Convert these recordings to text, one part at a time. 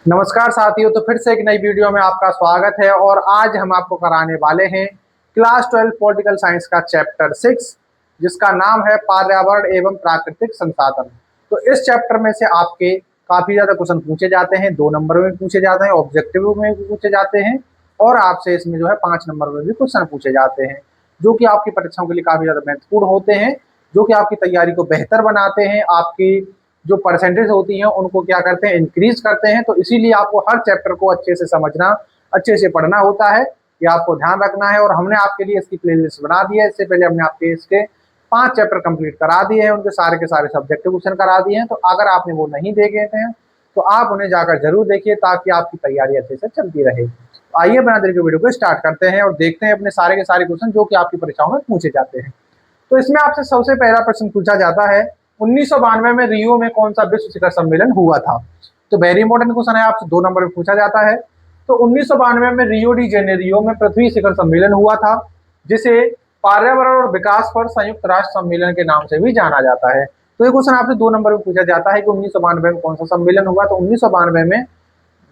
नमस्कार साथियों, तो फिर से एक नई वीडियो में आपका स्वागत है। और आज हम आपको कराने वाले हैं क्लास 12 पॉलिटिकल साइंस का चैप्टर 6, जिसका नाम है पर्यावरण एवं प्राकृतिक संसाधन। तो इस चैप्टर में से आपके काफी ज्यादा क्वेश्चन पूछे जाते हैं, 2 नंबर में पूछे जाते हैं, ऑब्जेक्टिव में भी पूछे जाते हैं, और आपसे इसमें जो है 5 नंबर में भी क्वेश्चन पूछे जाते हैं, जो कि आपकी परीक्षाओं के लिए काफी ज्यादा महत्वपूर्ण होते हैं, जो कि आपकी तैयारी को बेहतर बनाते हैं, आपकी जो परसेंटेज होती हैं उनको क्या करते हैं, इंक्रीज करते हैं। तो इसीलिए आपको हर चैप्टर को अच्छे से समझना, अच्छे से पढ़ना होता है, ये आपको ध्यान रखना है। और हमने आपके लिए इसकी प्लेलिस्ट बना दी है। इससे पहले हमने आपके इसके 5 चैप्टर कंप्लीट करा दिए हैं, उनके सारे के सारे सब्जेक्टिव क्वेश्चन करा दिए हैं। तो अगर आपने वो नहीं देखे थे तो आप उन्हें जाकर जरूर देखिए, ताकि आपकी तैयारी अच्छे से चलती रहे। तो आइए बिना देरी के वीडियो को स्टार्ट करते हैं और देखते हैं अपने सारे के सारे क्वेश्चन जो कि आपकी परीक्षाओं में पूछे जाते हैं। तो इसमें आपसे सबसे पहला प्रश्न पूछा जाता है, 1992 में रियो में कौन सा विश्व शिखर सम्मेलन हुआ था। तो वेरी इंपॉर्टेंट क्वेश्चन है, आपसे 2 नंबर में पूछा जाता है। तो 1992 में रियो डी जेनेरियो में पृथ्वी शिखर सम्मेलन हुआ था, जिसे पर्यावरण और विकास पर संयुक्त राष्ट्र सम्मेलन के नाम से भी जाना जाता है। तो ये क्वेश्चन आपसे 2 नंबर में पूछा जाता है कि 1992 में कौन सा सम्मेलन हुआ। तो 1992 में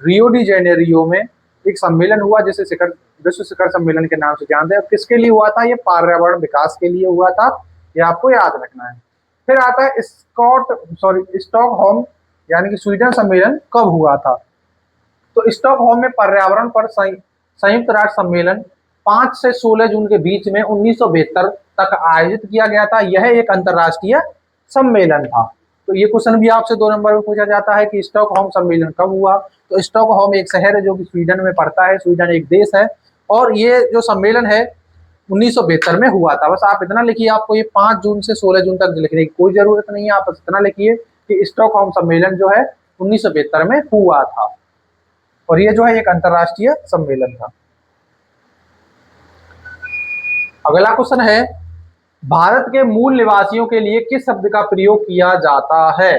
रियो डी जेनेरियो में एक सम्मेलन हुआ, जिसे शिखर विश्व शिखर सम्मेलन के नाम से जानते हैं। किसके लिए हुआ था? ये पर्यावरण विकास के लिए हुआ था, ये आपको याद रखना है। फिर आता है स्टॉकहोम यानी कि स्वीडन सम्मेलन कब हुआ था। तो स्टॉकहोम में पर्यावरण पर संयुक्त राष्ट्र सम्मेलन 5 से 16 जून के बीच में 1972 तक आयोजित किया गया था। यह एक अंतरराष्ट्रीय सम्मेलन था। तो ये क्वेश्चन भी आपसे 2 नंबर में पूछा जाता है कि स्टॉकहोम सम्मेलन कब हुआ। तो स्टॉकहोम एक शहर है जो कि स्वीडन में पड़ता है, स्वीडन एक देश है, और ये जो सम्मेलन है 1972 में हुआ था। बस आप इतना लिखिए, आपको ये 5 जून से 16 जून तक लिखने की कोई जरूरत नहीं है। आप बस इतना लिखिए कि स्टॉकहोम सम्मेलन जो है 1972 में हुआ था, और ये जो है एक अंतरराष्ट्रीय सम्मेलन था। अगला क्वेश्चन है, भारत के मूल निवासियों के लिए किस शब्द का प्रयोग किया जाता है।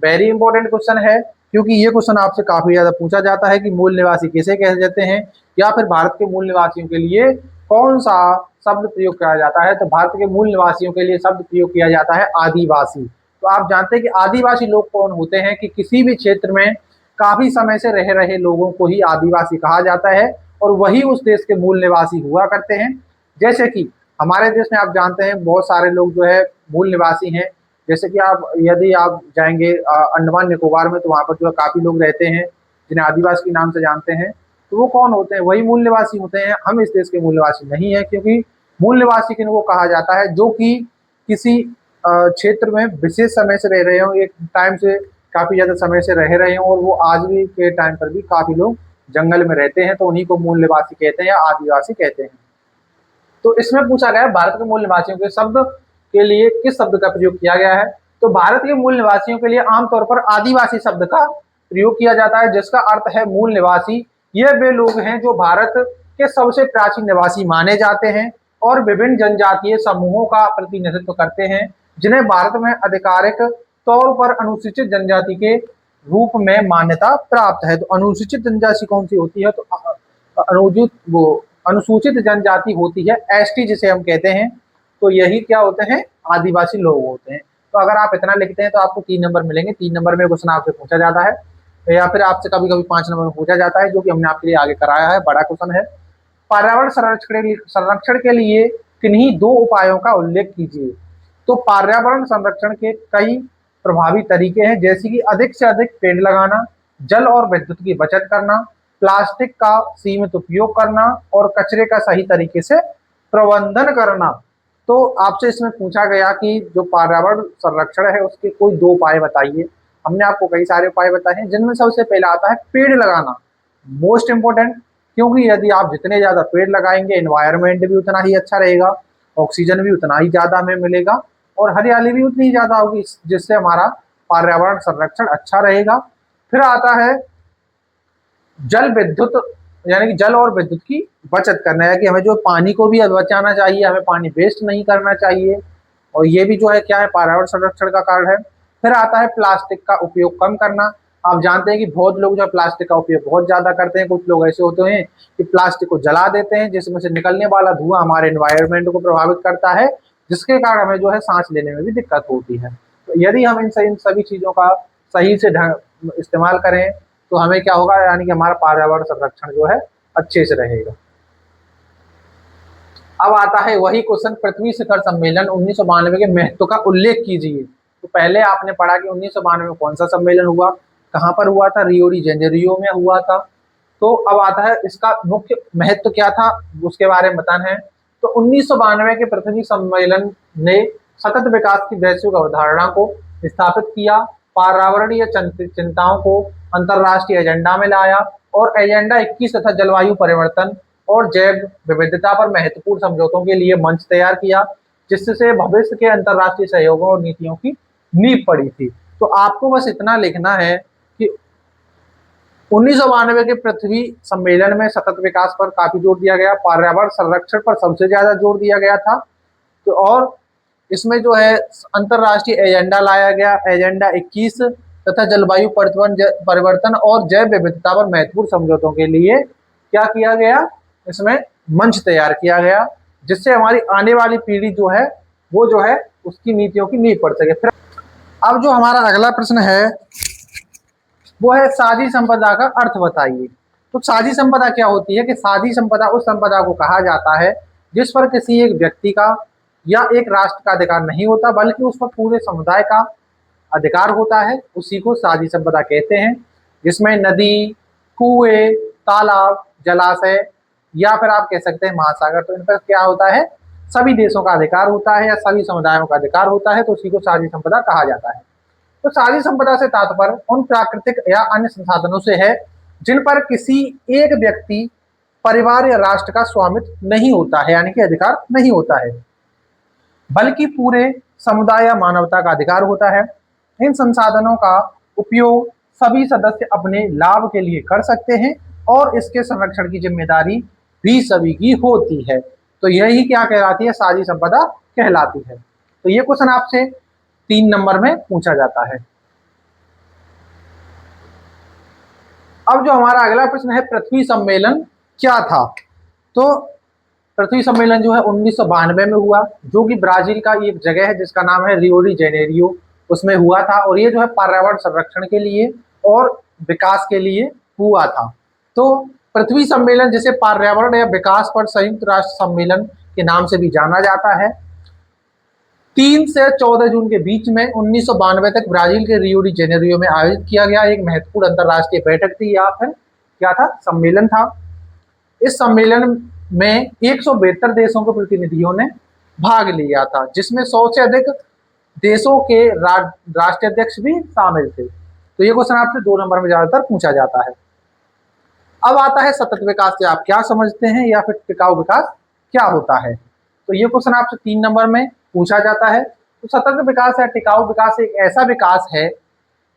वेरी इंपॉर्टेंट क्वेश्चन है, क्योंकि ये क्वेश्चन आपसे काफी ज्यादा पूछा जाता है कि मूल निवासी किसे कह जाते हैं, या फिर भारत के मूल निवासियों के लिए कौन सा शब्द प्रयोग किया जाता है। तो भारत के मूल निवासियों के लिए शब्द प्रयोग किया जाता है आदिवासी। तो आप जानते हैं कि आदिवासी लोग कौन होते हैं, कि किसी भी क्षेत्र में काफी समय से रह रहे लोगों को ही आदिवासी कहा जाता है, और वही उस देश के मूल निवासी हुआ करते हैं। जैसे कि हमारे देश में आप जानते हैं बहुत सारे लोग जो है मूल निवासी हैं। जैसे कि आप यदि आप जाएंगे अंडमान निकोबार में, तो वहाँ पर जो है काफी लोग रहते हैं जिन्हें आदिवासी के नाम से जानते हैं। तो वो कौन होते हैं? वही मूल निवासी होते हैं। हम इस देश के मूल निवासी नहीं है, क्योंकि मूल निवासी किनको कहा जाता है? जो कि किसी क्षेत्र में विशेष समय से रह रहे हो, एक टाइम से काफी ज्यादा समय से रह रहे हो, और वो आज भी के टाइम पर भी काफी लोग जंगल में रहते हैं, तो उन्हीं को मूल निवासी कहते हैं या आदिवासी कहते हैं। तो इसमें पूछा गया है भारत के मूल निवासियों के शब्द के लिए किस शब्द का प्रयोग किया गया है। तो भारत के मूल निवासियों के लिए आमतौर पर आदिवासी शब्द का प्रयोग किया जाता है, जिसका अर्थ है मूल निवासी। ये वे लोग हैं जो भारत के सबसे प्राचीन निवासी माने जाते हैं और विभिन्न जनजातीय समूहों का प्रतिनिधित्व करते हैं, जिन्हें भारत में आधिकारिक तौर पर अनुसूचित जनजाति के रूप में मान्यता प्राप्त है। तो अनुसूचित जनजाति कौन सी होती है? तो अनुसूचित वो अनुसूचित जनजाति होती है एसटी, जिसे हम कहते हैं। तो यही क्या होते हैं? आदिवासी लोग होते हैं। तो अगर आप इतना लिखते हैं तो आपको 3 नंबर मिलेंगे। 3 नंबर में क्वेश्चन आपसे पूछा जाता है, या फिर आपसे कभी कभी 5 नंबर में पूछा जाता है, जो कि हमने आपके लिए आगे कराया है। बड़ा क्वेश्चन है, पर्यावरण संरक्षण के लिए किन्हीं 2 उपायों का उल्लेख कीजिए। तो पर्यावरण संरक्षण के कई प्रभावी तरीके हैं, जैसे कि अधिक से अधिक पेड़ लगाना, जल और विद्युत की बचत करना, प्लास्टिक का सीमित उपयोग करना, और कचरे का सही तरीके से प्रबंधन करना। तो आपसे इसमें पूछा गया कि जो पर्यावरण संरक्षण है उसके कोई 2 उपाय बताइए। हमने आपको कई सारे उपाय बताए हैं, जिनमें सबसे पहला आता है पेड़ लगाना। मोस्ट इंपोर्टेंट, क्योंकि यदि आप जितने ज्यादा पेड़ लगाएंगे एनवायरनमेंट भी उतना ही अच्छा रहेगा, ऑक्सीजन भी उतना ही ज्यादा हमें मिलेगा, और हरियाली भी उतनी ही ज्यादा होगी, जिससे हमारा पर्यावरण संरक्षण अच्छा रहेगा। फिर आता है जल विद्युत, यानी कि जल और विद्युत की बचत करना है, कि हमें जो पानी को भी बचाना चाहिए, हमें पानी वेस्ट नहीं करना चाहिए, और ये भी जो है क्या है, पर्यावरण संरक्षण का कारण है। फिर आता है प्लास्टिक का उपयोग कम करना। आप जानते हैं कि बहुत लोग जो है प्लास्टिक का उपयोग बहुत ज्यादा करते हैं। कुछ लोग ऐसे होते हैं कि प्लास्टिक को जला देते हैं, जिसमें से निकलने वाला धुआं हमारे एनवायरनमेंट को प्रभावित करता है, जिसके कारण हमें जो है सांस लेने में भी दिक्कत होती है। तो यदि हम इन सभी चीजों का सही से ढंग इस्तेमाल करें, तो हमें क्या होगा, यानी कि हमारा पर्यावरण संरक्षण जो है अच्छे से रहेगा। अब आता है वही क्वेश्चन, पृथ्वी शिखर सम्मेलन 1992 के महत्व का उल्लेख कीजिए। तो पहले आपने पढ़ा कि 1992 में कौन सा सम्मेलन हुआ, कहाँ पर हुआ था, रियो डी जेनेरियो में हुआ था। तो अब आता है इसका मुख्य महत्व क्या था, उसके बारे में बताना है। तो 1992 के पृथ्वी सम्मेलन ने सतत विकास की वैश्विक अवधारणा को स्थापित किया, पर्यावरणीय चिंताओं को अंतरराष्ट्रीय एजेंडा में लाया और एजेंडा 21 तथा जलवायु परिवर्तन और जैव विविधता पर महत्वपूर्ण समझौतों के लिए मंच तैयार किया, जिससे भविष्य के अंतरराष्ट्रीय सहयोगों और नीतियों की नींव पड़ी थी। तो आपको बस इतना लिखना है कि 1992 के पृथ्वी सम्मेलन में सतत विकास पर काफी जोर दिया गया, पर्यावरण संरक्षण पर सबसे ज्यादा जोर दिया गया था। तो और इसमें जो है अंतरराष्ट्रीय एजेंडा लाया गया, एजेंडा 21 तथा जलवायु परिवर्तन और जैव विविधता पर महत्वपूर्ण समझौतों के लिए क्या किया गया, इसमें मंच तैयार किया गया, जिससे हमारी आने वाली पीढ़ी जो है वो जो है उसकी नीतियों की नींव पड़ सके। फिर अब जो हमारा अगला प्रश्न है वो है साझी संपदा का अर्थ बताइए। तो साझी संपदा क्या होती है कि साझी संपदा उस संपदा को कहा जाता है जिस पर किसी एक व्यक्ति का या एक राष्ट्र का अधिकार नहीं होता, बल्कि उस पर पूरे समुदाय का अधिकार होता है, उसी को साझी संपदा कहते हैं। जिसमें नदी, कुएं, तालाब, जलाशय या फिर आप कह सकते हैं महासागर, तो इन पर क्या होता है, सभी देशों का अधिकार होता है या सभी समुदायों का अधिकार होता है, तो उसी को साझी संपदा कहा जाता है। तो साझी संपदा से तात्पर्य उन प्राकृतिक या अन्य संसाधनों से है जिन पर किसी एक व्यक्ति, परिवार या राष्ट्र का स्वामित्व नहीं होता है, यानी कि अधिकार नहीं होता है, बल्कि पूरे समुदाय या मानवता का अधिकार होता है। इन संसाधनों का उपयोग सभी सदस्य अपने लाभ के लिए कर सकते हैं और इसके संरक्षण की जिम्मेदारी भी सभी की होती है। तो यही क्या कहलाती है, साझी संपदा कहलाती है। तो ये क्वेश्चन आपसे 3 नंबर में पूछा जाता है। अब जो हमारा अगला प्रश्न है, पृथ्वी सम्मेलन क्या था। तो पृथ्वी सम्मेलन जो है 1992 में हुआ, जो कि ब्राजील का एक जगह है जिसका नाम है रियो डी जेनेरियो, उसमें हुआ था। और ये जो है पर्यावरण संरक्षण के लिए और विकास के लिए हुआ था। तो पृथ्वी सम्मेलन जिसे पर्यावरण या विकास पर संयुक्त राष्ट्र सम्मेलन के नाम से भी जाना जाता है, 3 से 14 जून के बीच में 1992 तक ब्राजील के रियो डी जेनेरियो में आयोजित किया गया एक महत्वपूर्ण अंतरराष्ट्रीय बैठक थी, या फिर क्या था, सम्मेलन था। इस सम्मेलन में 172 देशों के प्रतिनिधियों ने भाग लिया था, जिसमें 100 से अधिक देशों के राष्ट्राध्यक्ष भी शामिल थे। तो ये क्वेश्चन आपसे 2 नंबर में ज्यादातर पूछा जाता है। अब आता है सतत विकास से आप क्या समझते हैं, या फिर टिकाऊ विकास क्या होता है। तो ये क्वेश्चन आपसे 3 नंबर में पूछा जाता है। तो सतत विकास या टिकाऊ विकास एक ऐसा विकास है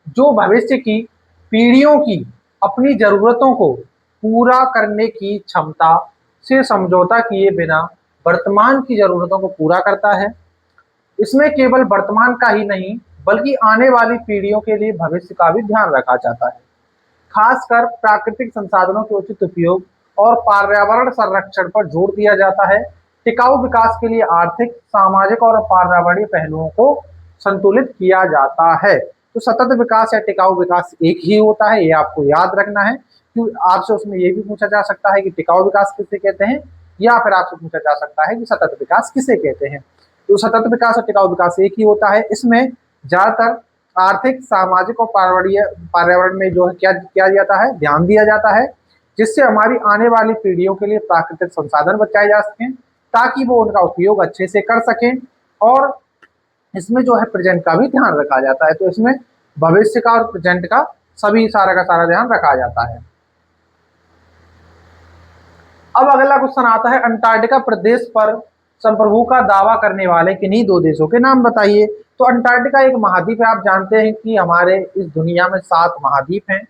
जो भविष्य की पीढ़ियों की अपनी जरूरतों को पूरा करने की क्षमता से समझौता किए बिना वर्तमान की जरूरतों को पूरा करता है। इसमें केवल वर्तमान का ही नहीं बल्कि आने वाली पीढ़ियों के लिए भविष्य का भी ध्यान रखा जाता है। खासकर प्राकृतिक संसाधनों के उचित उपयोग और पर्यावरण संरक्षण पर जोर दिया जाता है। टिकाऊ विकास के लिए आर्थिक, सामाजिक और पर्यावरणीय पहलुओं को संतुलित किया जाता है। तो सतत विकास या टिकाऊ विकास एक ही होता है, ये आपको याद रखना है, क्योंकि आपसे उसमें ये भी पूछा जा सकता है कि टिकाऊ विकास किसे कहते हैं, या फिर आपसे पूछा जा सकता है कि सतत विकास किसे कहते हैं। तो सतत विकास और टिकाऊ विकास एक ही होता है। इसमें ज्यादातर आर्थिक, सामाजिक और पर्यावरण में जो है क्या किया जाता है, ध्यान दिया जाता है, जिससे हमारी आने वाली पीढ़ियों के लिए प्राकृतिक संसाधन बचाए जा सकें, ताकि वो उनका उपयोग अच्छे से कर सकें। और इसमें जो है प्रेजेंट का भी ध्यान रखा जाता है। तो इसमें भविष्य का और प्रेजेंट का सभी सारा का सारा ध्यान रखा जाता है। अब अगला क्वेश्चन आता है, अंटार्कटिका प्रदेश पर संप्रभु का दावा करने वाले किन्हीं 2 देशों के नाम बताइए। तो अंटार्कटिका एक महाद्वीप है। आप जानते हैं कि हमारे इस दुनिया में 7 महाद्वीप हैं,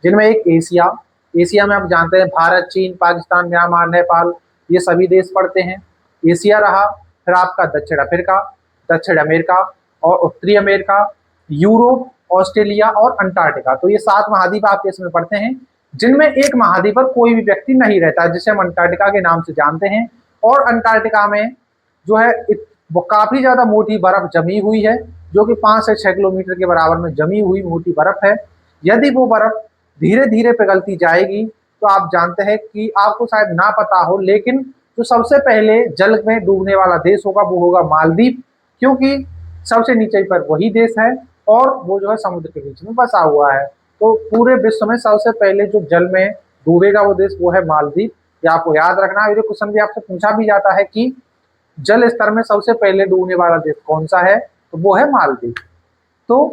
जिनमें एक एशिया में आप जानते हैं भारत, चीन, पाकिस्तान, म्यांमार, नेपाल, ये सभी देश पड़ते हैं। एशिया रहा। फिर आपका दक्षिण अफ्रीका, दक्षिण अमेरिका और उत्तरी अमेरिका, यूरोप, ऑस्ट्रेलिया और अंटार्कटिका। तो ये 7 महाद्वीप आपके इसमें पड़ते हैं, जिनमें एक महाद्वीप पर कोई भी व्यक्ति नहीं रहता, जिसे हम अंटार्कटिका के नाम से जानते हैं। और अंटार्कटिका में जो है वो काफी ज्यादा मोटी बर्फ जमी हुई है, जो कि 5 से 6 किलोमीटर के बराबर में जमी हुई मोटी बर्फ है। यदि वो बर्फ धीरे धीरे पिघलती जाएगी। तो आप जानते हैं कि आपको शायद ना पता हो, लेकिन जो सबसे पहले जल में डूबने वाला देश होगा वो होगा मालदीव, क्योंकि सबसे नीचे पर वही देश है और वो जो है समुद्र के बीच में बसा हुआ है। तो पूरे विश्व में सबसे पहले जो जल में डूबेगा वो देश वो है मालदीव। ये आपको याद रखना है। ये क्वेश्चन भी आपसे पूछा भी जाता है कि जल स्तर में सबसे पहले डूबने वाला देश कौन सा है, तो वो है मालदीव। तो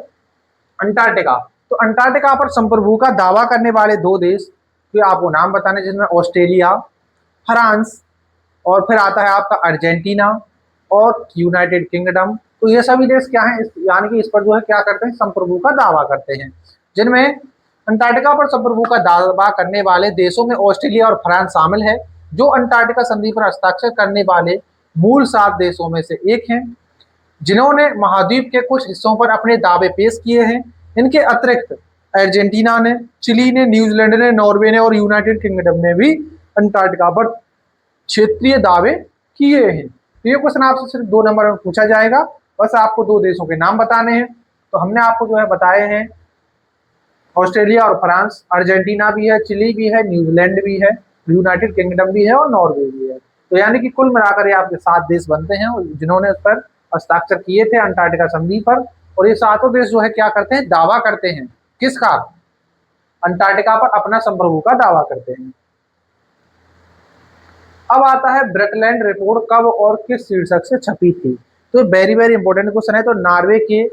अंटार्कटिका, तो अंटार्कटिका पर संप्रभु का दावा करने वाले दो देश के आपको नाम बताने, जिसमें ऑस्ट्रेलिया, फ्रांस और फिर आता है आपका अर्जेंटीना और यूनाइटेड किंगडम। तो ये सभी देश क्या है, यानी कि इस पर जो है क्या करते हैं, संप्रभु का दावा करते हैं। जिनमें अंटार्कटिका पर संप्रभु का दावा करने वाले देशों में ऑस्ट्रेलिया और फ्रांस शामिल है, जो अंटार्कटिका संधि पर हस्ताक्षर करने वाले मूल 7 देशों में से एक हैं, जिन्होंने महाद्वीप के कुछ हिस्सों पर अपने दावे पेश किए हैं। इनके अतिरिक्त अर्जेंटीना ने, चिली ने, न्यूजीलैंड ने, नॉर्वे ने और यूनाइटेड किंगडम ने भी अंटार्कटिका पर क्षेत्रीय दावे किए हैं। तो ये क्वेश्चन आपसे सिर्फ 2 नंबर में पूछा जाएगा। बस आपको 2 देशों के नाम बताने हैं। तो हमने आपको जो है बताए हैं ऑस्ट्रेलिया और फ्रांस, अर्जेंटीना भी है, चिली भी है, न्यूजीलैंड भी है, यूनाइटेड किंगडम भी है और नॉर्वे भी है। तो यानी कि कुल मिलाकर ये आपके 7 देश बनते हैं जिन्होंने उस पर हस्ताक्षर किए थे अंटार्कटिका संधि पर। और ये सातों देश जो है क्या करते हैं, दावा करते हैं किसका, अंटार्कटिका पर अपना संप्रभु का दावा करते हैं। अब आता है ब्रेटलैंड रिपोर्ट कब और किस शीर्षक से छपी थी। तो वेरी वेरी इंपॉर्टेंट क्वेश्चन है। तो नॉर्वे के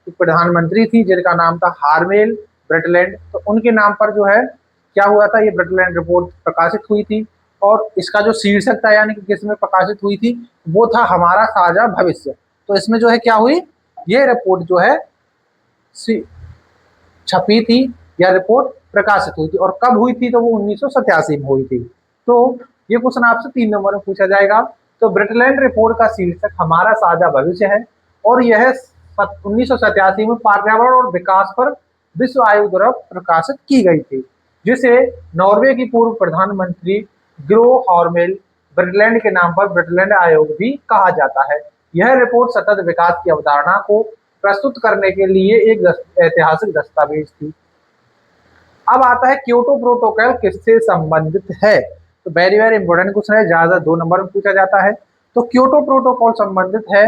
प्रधानमंत्री थी जिनका नाम था हार्मेल ब्रेटलैंड, तो उनके नाम पर जो है क्या हुआ था, ये ब्रेटलैंड रिपोर्ट प्रकाशित हुई थी। और इसका जो शीर्षक था यानी कि किसमें प्रकाशित हुई थी, वो था हमारा साझा भविष्य। तो इसमें जो है क्या हुई, ये रिपोर्ट जो है छपी थी या रिपोर्ट प्रकाशित हुई थी। और कब हुई थी, तो वो 1987 में हुई थी। तो ये क्वेश्चन आपसे 3 नंबर में पूछा जाएगा। तो ब्रेटलैंड रिपोर्ट का शीर्षक हमारा साझा भविष्य है और यह 1987 में पर्यावरण और विकास पर विश्व आयोग द्वारा प्रकाशित की गई थी, जिसे नॉर्वे की पूर्व प्रधानमंत्री ग्रो हार्मेल ब्रेटलैंड के नाम पर ब्रेटलैंड आयोग भी कहा जाता है। यह रिपोर्ट सतत विकास की अवधारणा को प्रस्तुत करने के लिए एक ऐतिहासिक दस्तावेज थी। अब आता है क्योटो प्रोटोकॉल किससे संबंधित है। तो वेरी वेरी इंपॉर्टेंट क्वेश्चन है, ज्यादा 2 नंबर में पूछा जाता है। तो क्योटो प्रोटोकॉल संबंधित है,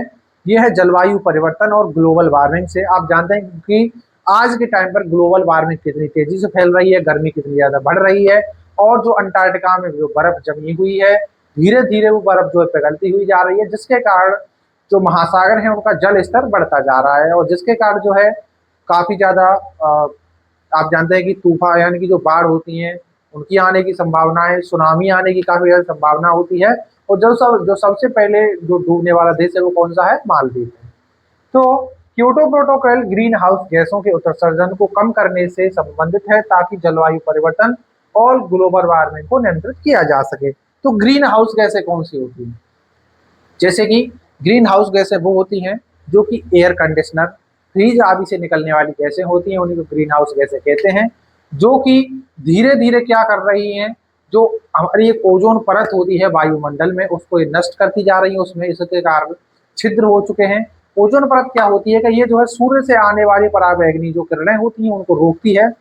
यह है जलवायु परिवर्तन और ग्लोबल वार्मिंग से। आप जानते हैं कि आज के टाइम पर ग्लोबल वार्मिंग कितनी तेजी से फैल रही है, गर्मी कितनी ज्यादा बढ़ रही है, और जो अंटार्कटिका में जो बर्फ जमी हुई है धीरे धीरे वो बर्फ जो है पिघलती हुई जा रही है, जिसके कारण जो महासागर है उनका जल स्तर बढ़ता जा रहा है, और जिसके कारण जो है काफी ज्यादा आप जानते हैं कि तूफान यानी कि जो बाढ़ होती हैं उनकी आने की संभावना है, सुनामी आने की काफी ज्यादा संभावना होती है। और जो सबसे पहले जो डूबने वाला देश है वो कौन सा है, मालदीव है। तो क्योटो प्रोटोकॉल ग्रीन हाउस गैसों के उत्सर्जन को कम करने से संबंधित है, ताकि जलवायु परिवर्तन और ग्लोबल वार्मिंग को नियंत्रित किया जा सके। तो ग्रीन हाउस गैसें कौन सी होती हैं, जैसे कि ग्रीन हाउस गैसें वो होती हैं जो कि एयर कंडीशनर, फ्रिज आदि से निकलने वाली गैसें होती हैं, उन्हीं को ग्रीन हाउस गैसें कहते हैं, जो कि धीरे धीरे क्या कर रही हैं, जो हमारी एक ओजोन परत होती है वायुमंडल में उसको ये नष्ट करती जा रही है, उसमें इसके कारण छिद्र हो चुके हैं। ओजोन परत क्या होती है कि ये जो है सूर्य से आने वाली पराबैंगनी जो किरणें होती हैं उनको रोकती है,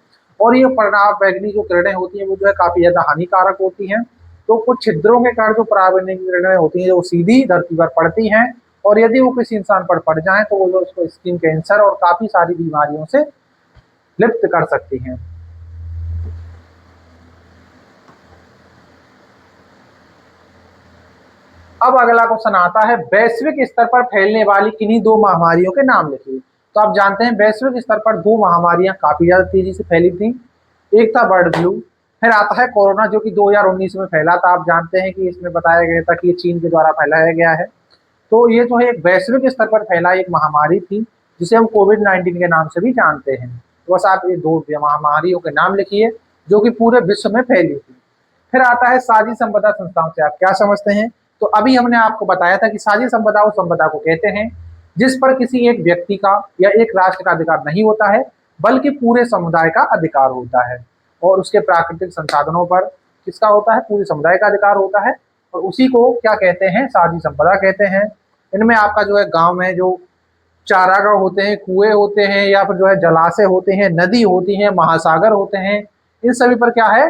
और ये पराबैंगनी जो किरणें होती हैं वो जो है काफी ज्यादा हानिकारक होती हैं। तो कुछ छिद्रों के कारण जो पराबैंगनी किरणें होती हैं वो सीधी धरती पर पड़ती हैं, और यदि वो किसी इंसान पर पड़ जाए तो वो जो उसको स्किन कैंसर और काफी सारी बीमारियों से लिप्त कर सकती हैं। अब अगला क्वेश्चन आता है, वैश्विक स्तर पर फैलने वाली किन्हीं 2 महामारियों के नाम लिखिए। तो आप जानते हैं वैश्विक स्तर पर 2 महामारियां काफी ज्यादा तेजी से फैली थी। एक था बर्ड फ्लू, फिर आता है कोरोना जो कि 2019 में फैला था। आप जानते हैं कि इसमें बताया गया था कि ये चीन के द्वारा फैलाया गया है। तो ये जो है एक वैश्विक स्तर पर फैला एक महामारी थी, जिसे हम कोविड-19 के नाम से भी जानते हैं। तो बस आप ये 2 महामारियों के नाम लिखिए जो कि पूरे विश्व में फैली थी। फिर आता है साझी संपदा संस्थाओं से आप क्या समझते हैं। तो अभी हमने आपको बताया था कि साझी संपदा उस संपदा को कहते हैं जिस पर किसी एक व्यक्ति का या एक राष्ट्र का अधिकार नहीं होता है, बल्कि पूरे समुदाय का अधिकार होता है, और उसके प्राकृतिक संसाधनों पर किसका होता है, पूरे समुदाय का अधिकार होता है, और उसी को क्या कहते हैं, साझी संपदा कहते हैं। इनमें आपका जो है गांव में जो चारागाह होते हैं, कुएं होते हैं, या फिर जो है जलाशय होते हैं, नदी होती हैं, महासागर होते हैं, इन सभी पर क्या है,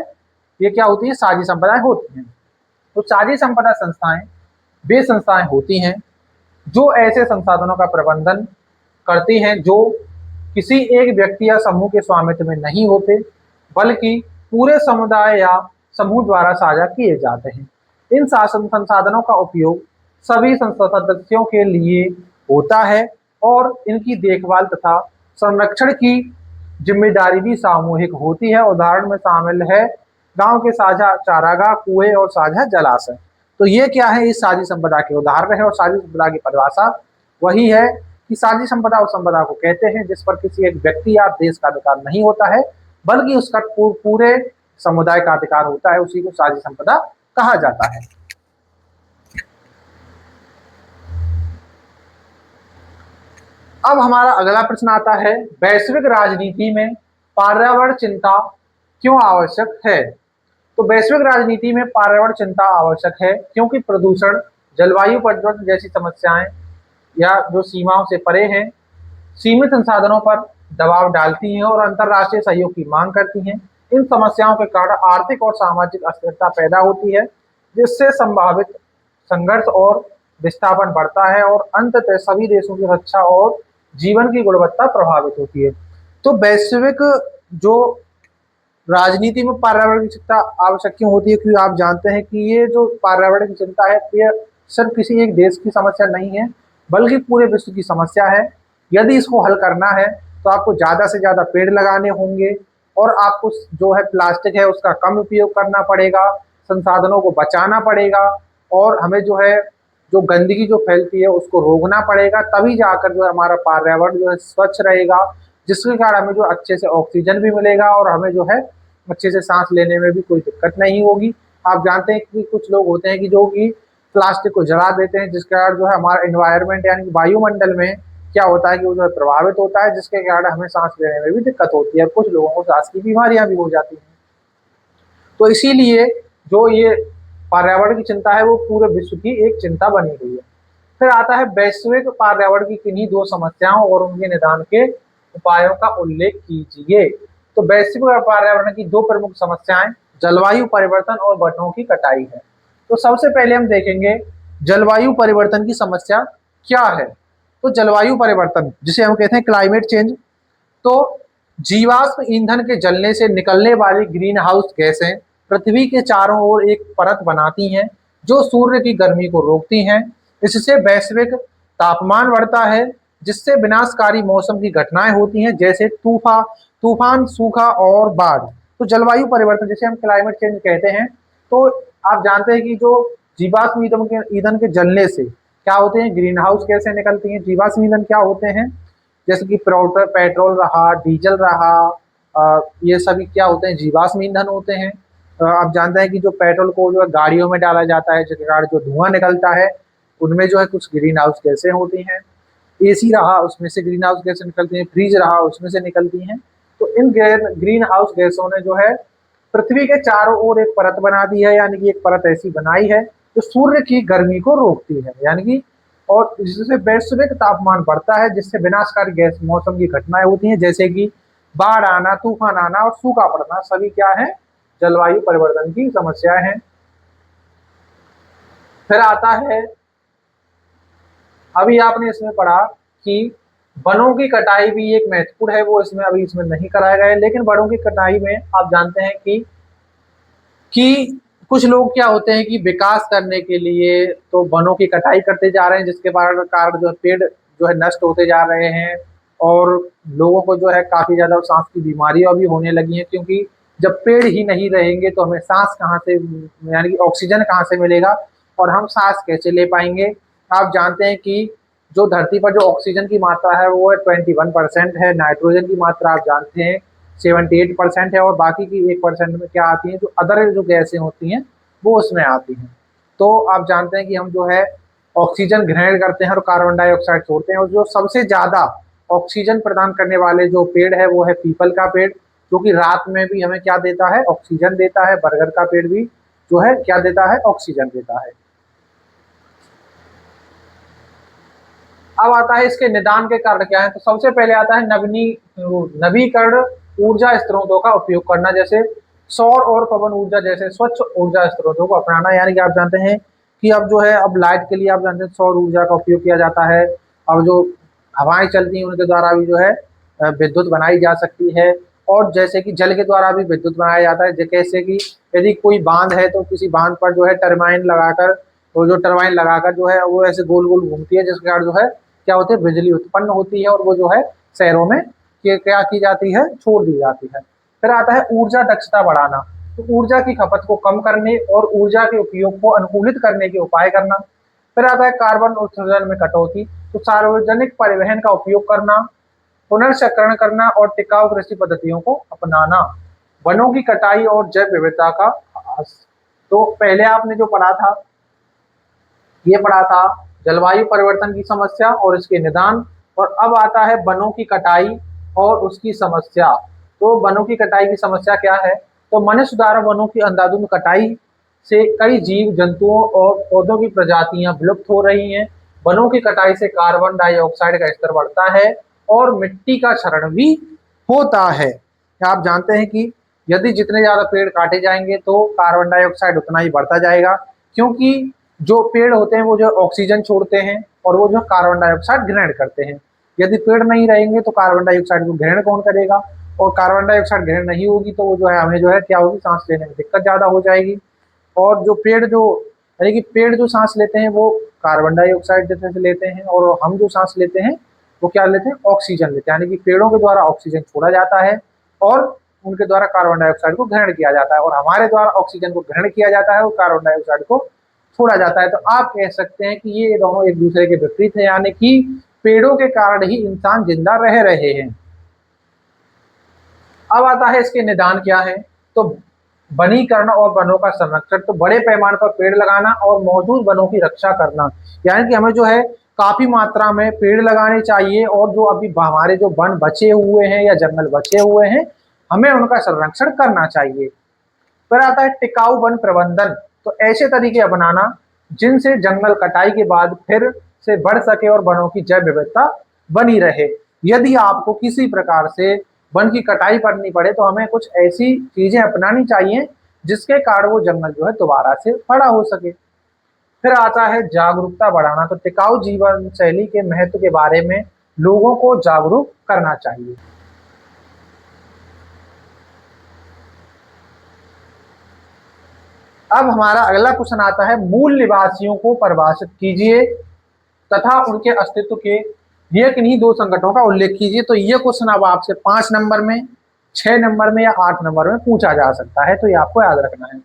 ये क्या होती है, साझी संपदाएं होती हैं। तो साझी संपदा संस्थाएं वे संस्थाएं होती हैं जो ऐसे संसाधनों का प्रबंधन करती हैं जो किसी एक व्यक्ति या समूह के स्वामित्व में नहीं होते, बल्कि पूरे समुदाय या समूह द्वारा साझा किए जाते हैं। इन शासन संसाधनों का उपयोग सभी सदस्यों के लिए होता है और इनकी देखभाल तथा संरक्षण की जिम्मेदारी भी सामूहिक होती है। उदाहरण में शामिल है गांव के साझा चारागाह, कुएं और साझा जलाशय। तो ये क्या है, इस साझी संपदा के उदाहरण है। और साझी संपदा की परिभाषा वही है कि साझी संपदा उस संपदा को कहते हैं जिस पर किसी एक व्यक्ति या देश का अधिकार नहीं होता है, बल्कि उसका पूरे समुदाय का अधिकार होता है, उसी को साझी संपदा कहा जाता है। अब हमारा अगला प्रश्न आता है, वैश्विक राजनीति में पर्यावरण चिंता क्यों आवश्यक है? तो वैश्विक राजनीति में पर्यावरण चिंता आवश्यक है क्योंकि प्रदूषण, जलवायु परिवर्तन जैसी समस्याएं या जो सीमाओं से परे हैं, सीमित संसाधनों पर दबाव डालती हैं और अंतर्राष्ट्रीय सहयोग की मांग करती हैं। इन समस्याओं के कारण आर्थिक और सामाजिक अस्थिरता पैदा होती है, जिससे संभावित संघर्ष और विस्थापन बढ़ता है और अंततः सभी देशों की रक्षा और जीवन की गुणवत्ता प्रभावित होती है। तो वैश्विक जो राजनीति में पर्यावरण की चिंता आवश्यक क्यों होती है, क्योंकि आप जानते हैं कि ये जो पर्यावरण की चिंता है ये सिर्फ किसी एक देश की समस्या नहीं है, बल्कि पूरे विश्व की समस्या है। यदि इसको हल करना है तो आपको ज़्यादा से ज़्यादा पेड़ लगाने होंगे और आपको जो है प्लास्टिक है उसका कम उपयोग करना पड़ेगा, संसाधनों को बचाना पड़ेगा और हमें जो है जो गंदगी जो फैलती है उसको रोकना पड़ेगा, तभी जाकर जो है हमारा पर्यावरण जो है स्वच्छ रहेगा, जिसके कारण हमें जो अच्छे से ऑक्सीजन भी मिलेगा और हमें जो है अच्छे से सांस लेने में भी कोई दिक्कत नहीं होगी। आप जानते हैं कि कुछ लोग होते हैं कि जो कि प्लास्टिक को जला देते हैं, जिसके कारण जो है हमारा एनवायरनमेंट यानी कि वायुमंडल में क्या होता है कि वो जो है प्रभावित होता है, जिसके कारण हमें सांस लेने में भी दिक्कत होती है, कुछ लोगों को सांस की बीमारियां भी हो जाती हैं। तो इसीलिए जो ये पर्यावरण की चिंता है वो पूरे विश्व की एक चिंता बनी हुई है। फिर आता है वैश्विक पर्यावरण की किन्हीं दो समस्याओं और उनके निदान के उपायों का उल्लेख कीजिए। तो वैश्विक पर्यावरण की दो प्रमुख समस्याएं जलवायु परिवर्तन और वनों की कटाई है। तो सबसे पहले हम देखेंगे जलवायु परिवर्तन की समस्या क्या है। तो जलवायु परिवर्तन जिसे हम कहते हैं क्लाइमेट चेंज, तो जीवाश्म ईंधन के जलने से निकलने वाली ग्रीन हाउस गैसें पृथ्वी के चारों ओर एक परत बनाती हैं जो सूर्य की गर्मी को रोकती हैं। इससे वैश्विक तापमान बढ़ता है, जिससे विनाशकारी मौसम की घटनाएं होती हैं जैसे तूफान, सूखा और बाढ़। तो जलवायु परिवर्तन जिसे हम क्लाइमेट चेंज कहते हैं, तो आप जानते हैं कि जो जीवाश्म ईंधन के जलने से क्या होते हैं, ग्रीन हाउस गैसें निकलती हैं। जीवाश्म ईंधन क्या होते हैं, जैसे कि पेट्रोल रहा, डीजल रहा, ये सभी क्या होते हैं, जीवाश्म ईंधन होते हैं। आप जानते हैं कि जो पेट्रोल को जो है गाड़ियों में डाला जाता है, जिसके कारण जो धुआं निकलता है उनमें जो है कुछ ग्रीन हाउस गैसें होती हैं। एसी रहा उसमें से ग्रीन हाउस गैसें निकलती हैं, फ्रिज रहा उसमें से निकलती हैं। तो इन ग्रीन हाउस गैसों ने जो है पृथ्वी के चारों ओर एक परत बना दी है, यानी कि एक परत ऐसी बनाई है जो सूर्य की गर्मी को रोकती है, यानी कि और जिससे वैश्विक तापमान बढ़ता है, जिससे विनाशकारी गैस मौसम की घटनाएं होती हैं जैसे कि बाढ़ आना, तूफान आना और सूखा पड़ना, सभी क्या है, जलवायु परिवर्तन की समस्याएं हैं। फिर आता है, अभी आपने इसमें पढ़ा कि वनों की कटाई भी एक महत्वपूर्ण है, वो इसमें अभी इसमें नहीं कराया गया है। लेकिन वनों की कटाई में आप जानते हैं कि कुछ लोग क्या होते हैं कि विकास करने के लिए तो वनों की कटाई करते जा रहे हैं, जिसके कारण जो है पेड़ जो है नष्ट होते जा रहे हैं और लोगों को जो है काफी ज्यादा सांस की बीमारियां भी होने लगी हैं, क्योंकि जब पेड़ ही नहीं रहेंगे तो हमें सांस कहाँ से, यानी कि ऑक्सीजन कहाँ से मिलेगा और हम सांस कैसे ले पाएंगे। आप जानते हैं कि जो धरती पर जो ऑक्सीजन की मात्रा है वो 21% है, नाइट्रोजन की मात्रा आप जानते हैं 78% है और बाकी की 1% में क्या आती है, जो अदर जो गैसें होती हैं वो उसमें आती हैं। तो आप जानते हैं कि हम जो है ऑक्सीजन ग्रहण करते हैं और कार्बन डाइऑक्साइड छोड़ते हैं, और जो सबसे ज्यादा ऑक्सीजन प्रदान करने वाले जो पेड़ है वो है पीपल का पेड़, जो कि रात में भी हमें क्या देता है, ऑक्सीजन देता है। बरगद का पेड़ भी जो है क्या देता है, ऑक्सीजन देता है। अब आता है इसके निदान के कारण क्या है। तो सबसे पहले आता है नवीकरण ऊर्जा स्रोतों का उपयोग करना, जैसे सौर और पवन ऊर्जा जैसे स्वच्छ ऊर्जा स्रोतों को अपनाना। यानी कि आप जानते हैं कि अब जो है, अब लाइट के लिए आप जानते हैं सौर ऊर्जा का उपयोग किया जाता है। अब जो हवाएं चलती हैं उनके द्वारा भी जो है विद्युत बनाई जा सकती है। और जैसे कि जल के द्वारा भी विद्युत बनाया जाता है, जैसे कि यदि कोई बांध है तो किसी बांध पर जो है टरबाइन लगाकर, तो जो टरबाइन लगाकर जो है वो ऐसे गोल गोल घूमती है, जिसके कारण जो है क्या होती है, बिजली उत्पन्न होती है और वो जो है शहरों में क्या की जाती है, छोड़ दी जाती है। फिर आता है ऊर्जा दक्षता बढ़ाना, तो ऊर्जा की खपत को कम करने और ऊर्जा के उपयोग को अनुकूलित करने के उपाय करना। फिर आता है कार्बन उत्सर्जन में कटौती, तो सार्वजनिक परिवहन का उपयोग करना, पुनर्चक्रण करना और टिकाऊ कृषि पद्धतियों को अपनाना। वनों की कटाई और जैव विविधता का ह्रास। तो पहले आपने जो पढ़ा था, ये पढ़ा था जलवायु परिवर्तन की समस्या और इसके निदान, और अब आता है वनों की कटाई और उसकी समस्या। तो वनों की कटाई की समस्या क्या है? तो मनुष्य द्वारा वनों की अंधाधुंध कटाई से कई जीव जंतुओं और पौधों की प्रजातियां विलुप्त हो रही हैं। वनों की कटाई से कार्बन डाइऑक्साइड का स्तर बढ़ता है और मिट्टी का क्षरण भी होता है। आप जानते हैं कि यदि जितने ज्यादा पेड़ काटे जाएंगे तो कार्बन डाइऑक्साइड उतना ही बढ़ता जाएगा, क्योंकि जो पेड़ होते हैं वो जो ऑक्सीजन छोड़ते हैं और वो जो कार्बन डाइऑक्साइड ग्रहण करते हैं। यदि पेड़ नहीं रहेंगे तो कार्बन डाइऑक्साइड को ग्रहण कौन करेगा, और कार्बन डाइऑक्साइड ग्रहण नहीं होगी तो वो जो है हमें जो है क्या होगी, सांस लेने में दिक्कत ज्यादा हो जाएगी। और जो पेड़ जो यानी कि पेड़ जो सांस लेते हैं वो कार्बन डाइऑक्साइड जैसे से लेते हैं, और हम जो सांस लेते हैं वो क्या लेते हैं, ऑक्सीजन लेते हैं। यानी कि पेड़ों के द्वारा ऑक्सीजन छोड़ा जाता है और उनके द्वारा कार्बन डाइऑक्साइड को ग्रहण किया जाता है, और हमारे द्वारा ऑक्सीजन को ग्रहण किया जाता है और कार्बन डाइऑक्साइड को छोड़ा जाता है। तो आप कह सकते हैं कि ये दोनों एक दूसरे के विपरीत है, यानी कि पेड़ों के कारण ही इंसान जिंदा रह रहे हैं। अब आता है इसके निदान क्या है? तो वनीकरण और वनों का संरक्षण, तो बड़े पैमाने पर पेड़ लगाना और मौजूद वनों की रक्षा करना। यानी कि हमें जो है काफी मात्रा में पेड़ लगाने चाहिए, और जो अभी हमारे जो वन बचे हुए हैं या जंगल बचे हुए हैं हमें उनका संरक्षण करना चाहिए। फिर आता है टिकाऊ वन प्रबंधन, तो ऐसे तरीके अपनाना जिनसे जंगल कटाई के बाद फिर से बढ़ सके और वनों की जैव विविधता बनी रहे। यदि आपको किसी प्रकार से वन की कटाई करनी पड़े तो हमें कुछ ऐसी चीजें अपनानी चाहिए जिसके कारण वो जंगल जो है दोबारा से बड़ा हो सके। फिर आता है जागरूकता बढ़ाना, तो टिकाऊ जीवन शैली के महत्व के बारे में लोगों को जागरूक करना चाहिए। अब हमारा अगला क्वेश्चन आता है, मूल निवासियों को परिभाषित कीजिए तथा उनके अस्तित्व के लिए किन्हीं दो संकटों का उल्लेख कीजिए। तो ये क्वेश्चन अब आपसे 5 नंबर में, 6 नंबर में या 8 नंबर में पूछा जा सकता है, तो ये आपको याद रखना है।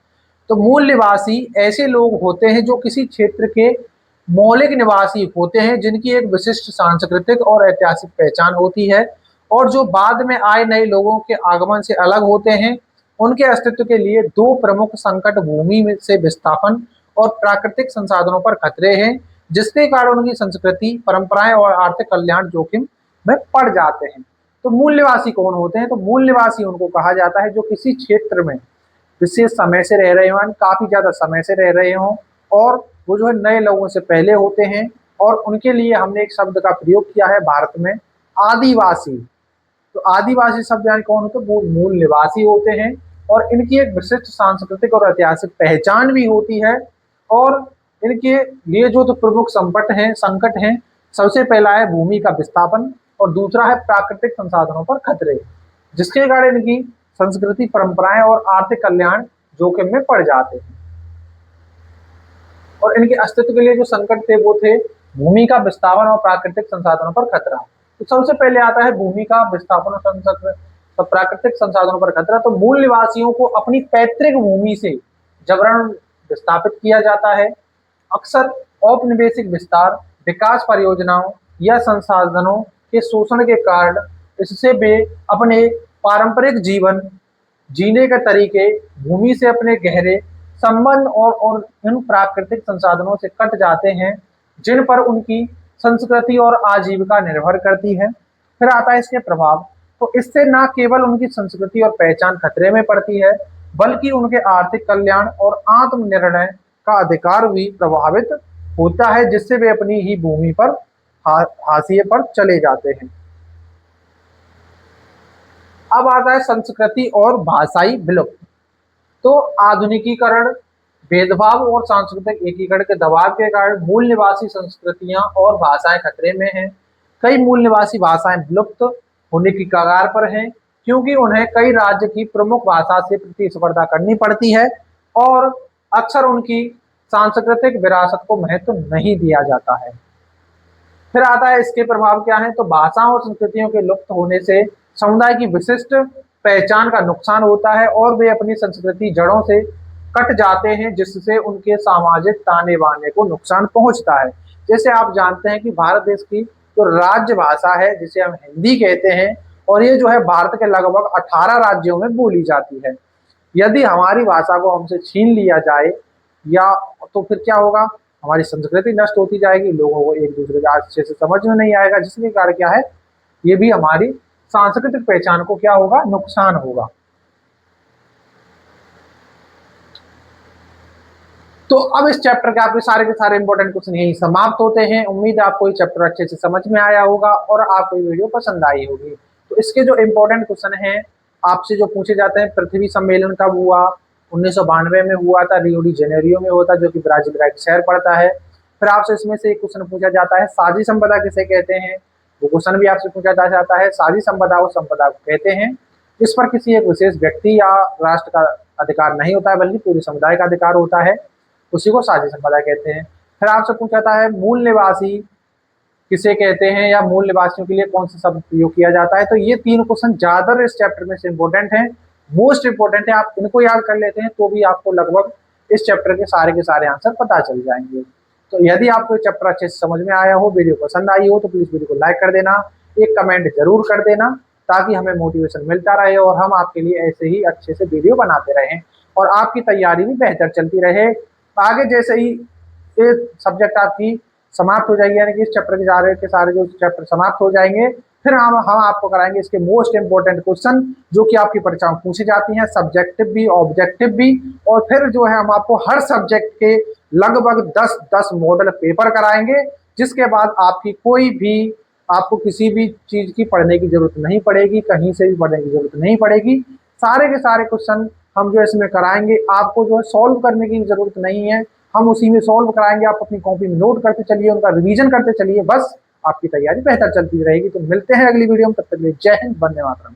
तो मूल निवासी ऐसे लोग होते हैं जो किसी क्षेत्र के मौलिक निवासी होते हैं, जिनकी एक विशिष्ट सांस्कृतिक और ऐतिहासिक पहचान होती है और जो बाद में आए नए लोगों के आगमन से अलग होते हैं। उनके अस्तित्व के लिए दो प्रमुख संकट भूमि में से विस्थापन और प्राकृतिक संसाधनों पर खतरे हैं, जिसके कारण उनकी संस्कृति, परंपराएं और आर्थिक कल्याण जोखिम में पड़ जाते हैं। तो मूल निवासी कौन होते हैं? तो मूल निवासी उनको कहा जाता है जो किसी क्षेत्र में विशेष समय से रह रहे हो, यानी काफी ज्यादा समय से रह रहे हो, और वो जो है नए लोगों से पहले होते हैं। और उनके लिए हमने एक शब्द का प्रयोग किया है भारत में, आदिवासी। तो आदिवासी शब्द यानी कौन होते हैं? वो मूल निवासी होते हैं, और इनकी एक विशिष्ट सांस्कृतिक और ऐतिहासिक पहचान भी होती है। और इनके लिए जो तो प्रमुख संकट हैं, सबसे पहला है भूमि का विस्थापन और दूसरा है प्राकृतिक संसाधनों पर खतरे, जिसके कारण इनकी संस्कृति, परंपराएं और आर्थिक कल्याण जोखिम में पड़ जाते हैं। और इनके अस्तित्व के लिए जो संकट थे वो थे भूमि का विस्थापन और प्राकृतिक संसाधनों पर खतरा। तो सबसे पहले आता है भूमि का विस्थापन और प्राकृतिक संसाधनों पर खतरा। तो मूल निवासियों को अपनी पैतृक भूमि से जबरन विस्थापित किया जाता है, अक्सर औपनिवेशिक विस्तार, विकास परियोजनाओं या संसाधनों के शोषण के कारण। इससे वे अपने पारंपरिक जीवन जीने के तरीके, भूमि से अपने गहरे संबंध और इन प्राकृतिक संसाधनों से कट जाते हैं जिन पर उनकी संस्कृति और आजीविका निर्भर करती है। फिर आता है इसके प्रभाव। तो इससे न केवल उनकी संस्कृति और पहचान खतरे में पड़ती है, बल्कि उनके आर्थिक कल्याण और आत्मनिर्णय का अधिकार भी प्रभावित होता है, जिससे वे अपनी ही भूमि पर हाशिए पर चले जाते हैं। अब आता है संस्कृति और भाषाई विलुप्त। तो आधुनिकीकरण, भेदभाव और सांस्कृतिक एकीकरण के दबाव के कारण मूल निवासी संस्कृतियां और भाषाएं खतरे में हैं। कई मूल निवासी भाषाएं विलुप्त होने की कगार पर हैं, क्योंकि उन्हें कई राज्य की प्रमुख भाषा से प्रतिस्पर्धा करनी पड़ती है और अक्सर उनकी सांस्कृतिक विरासत को महत्व नहीं दिया जाता है। फिर आता है इसके प्रभाव क्या है, तो भाषाओं और संस्कृतियों के लुप्त होने से समुदाय की विशिष्ट पहचान का नुकसान होता है और वे अपनी संस्कृति जड़ों से कट जाते हैं, जिससे उनके सामाजिक ताने बाने को नुकसान पहुंचता है। जैसे आप जानते हैं कि भारत देश की जो राज्य भाषा है जिसे हम हिंदी कहते हैं, और ये जो है भारत के लगभग 18 राज्यों में बोली जाती है। यदि हमारी भाषा को हमसे छीन लिया जाए या तो फिर क्या होगा, हमारी संस्कृति नष्ट होती जाएगी, लोगों को एक दूसरे का अच्छे से समझ में नहीं आएगा, जिसके कारण क्या है, ये भी हमारी सांस्कृतिक पहचान को क्या होगा, नुकसान होगा। तो अब इस चैप्टर के आपके सारे इंपॉर्टेंट क्वेश्चन यही समाप्त होते हैं। उम्मीद है आपको ये चैप्टर अच्छे से समझ में आया होगा और आपको ये वीडियो पसंद आई होगी। तो इसके जो इंपॉर्टेंट क्वेश्चन हैं आपसे जो पूछे जाते हैं, पृथ्वी सम्मेलन कब हुआ, 1992 में हुआ था, रियो डी जेनेरियो में होता, जो कि ब्राजील का एक शहर पड़ता है। फिर आपसे इसमें से एक क्वेश्चन पूछा जाता है, साझी संपदा किसे कहते हैं, वो क्वेश्चन भी आपसे पूछा जा जाता है। साझी संपदा उस संपदा को कहते हैं इस पर किसी एक विशेष व्यक्ति या राष्ट्र का अधिकार नहीं होता है, बल्कि पूरे समुदाय का अधिकार होता है, उसी को साझी संपदा कहते हैं। फिर आपसे पूछा जाता है, मूल निवासी किसे कहते हैं या मूल निवासियों के लिए कौन सा शब्द प्रयोग किया जाता है। तो ये तीन क्वेश्चन ज्यादातर इस चैप्टर में से इंपॉर्टेंट है, मोस्ट इंपॉर्टेंट है। आप इनको याद कर लेते हैं तो भी आपको लगभग इस चैप्टर के सारे आंसर पता चल जाएंगे। तो यदि आपको चैप्टर अच्छे से समझ में आया हो, वीडियो पसंद आई हो, तो प्लीज वीडियो को लाइक कर देना, एक कमेंट जरूर कर देना, ताकि हमें मोटिवेशन मिलता रहे और हम आपके लिए ऐसे ही अच्छे से वीडियो बनाते रहें और आपकी तैयारी भी बेहतर चलती रहे। आगे जैसे ही ये सब्जेक्ट आपकी समाप्त हो जाएगी, यानी कि इस चैप्टर के सारे जो चैप्टर समाप्त हो जाएंगे, फिर हम आपको कराएंगे इसके मोस्ट इंपोर्टेंट क्वेश्चन जो कि आपकी परीक्षा में पूछी जाती हैं, सब्जेक्टिव भी ऑब्जेक्टिव भी। और फिर जो है हम आपको हर सब्जेक्ट के लगभग 10 मॉडल पेपर कराएंगे, जिसके बाद आपकी कोई भी आपको किसी भी चीज की पढ़ने की जरूरत नहीं पड़ेगी, कहीं से भी पढ़ने की जरूरत नहीं पड़ेगी। सारे के सारे क्वेश्चन हम जो इसमें कराएंगे, आपको जो है सॉल्व करने की जरूरत नहीं है, हम उसी में सॉल्व कराएंगे। आप अपनी कॉपी में नोट करते चलिए, उनका रिवीजन करते चलिए, बस आपकी तैयारी बेहतर चलती रहेगी। तो मिलते हैं अगली वीडियो में, तब तक के लिए जय हिंद, वंदे मातरम।